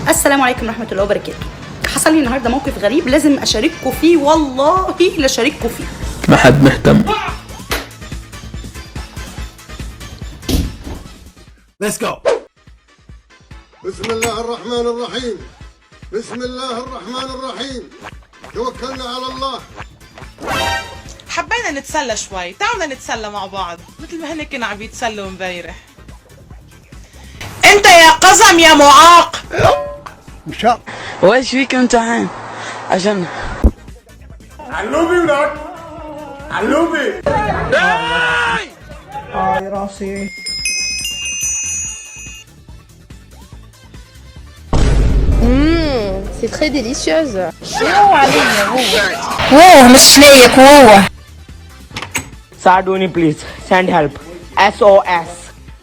السلام عليكم ورحمة الله وبركاته. حصل لي النهارده موقف غريب لازم اشارككم فيه، والله لا اشارككم فيه. ما حد مهتم. Let's go. بسم الله الرحمن الرحيم. بسم الله الرحمن الرحيم. توكلنا على الله. حبينا نتسلى شوي، تعالوا نتسلى مع بعض مثل ما هن كانوا عم يتسلوا امبارح. انت يا قزم يا معاق. مشاق. وايش فيك انت عين؟ عشان علوبي ولاد. علوبي. راسي. C'est très délicieuse. اوه مش لايق اوه. ساعدوني بليز. ساند هيلب. SOS.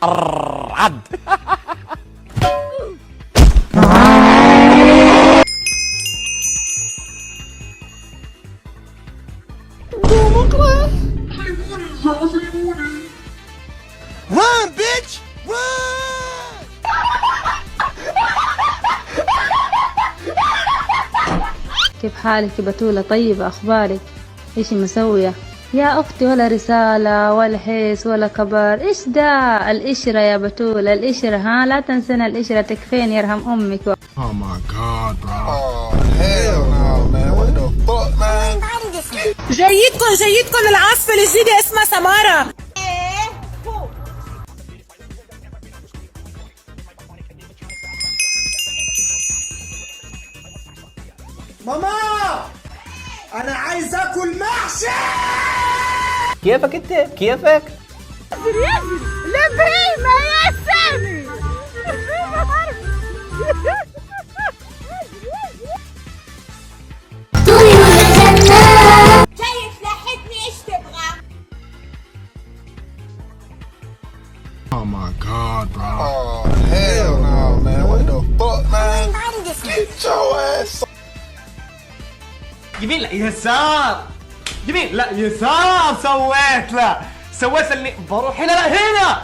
عد. Run, bitch. Run. كيف حالك يا بتولة؟ طيبة، أخبارك؟ إيش مسوية؟ يا أختي ولا رسالة ولا حس ولا خبر. إيش ده القشرة يا بتولة؟ القشرة، ها لا تنسينا القشرة، تكفين يرحم أمك. Oh my God, bro. Oh hell no, man. What the fuck, man? جايتكم العاصفة الجديدة اسمها سمارة. ماما انا عايز اكل محشي. كيفك انت؟ كيفك؟ لبهيمة يا سامي. جاي تلحقني ايش تبغى؟ Oh my God, bro. Oh hell no, man. What the fuck, man? Get your ass. يمين لا يسار. يمين لا يسار. سويت اني بروح هنا لا هنا.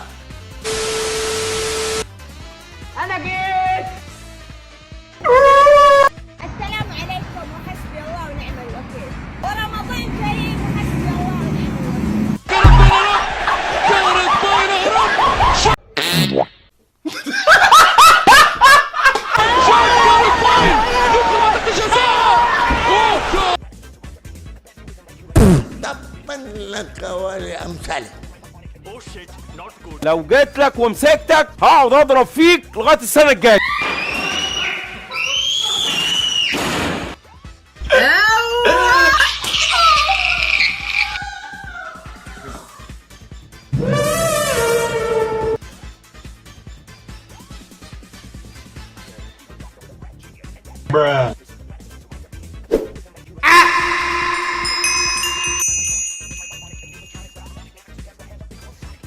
انا جيت. السلام عليكم وحسبي الله ونعم الوكيل. ورمضان كريم وحسبي الله ونعم لك ولأمثالك. لو جيت لك ومسكتك هقعد اضرب فيك لغايه السنه الجايه.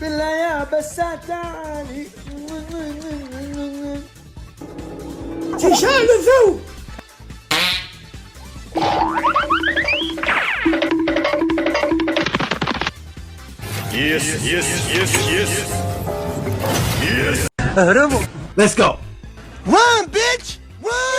بالله يا بسات تعالي. تشال ذو. Yes. اهربوا. Let's go. Run, bitch. Run.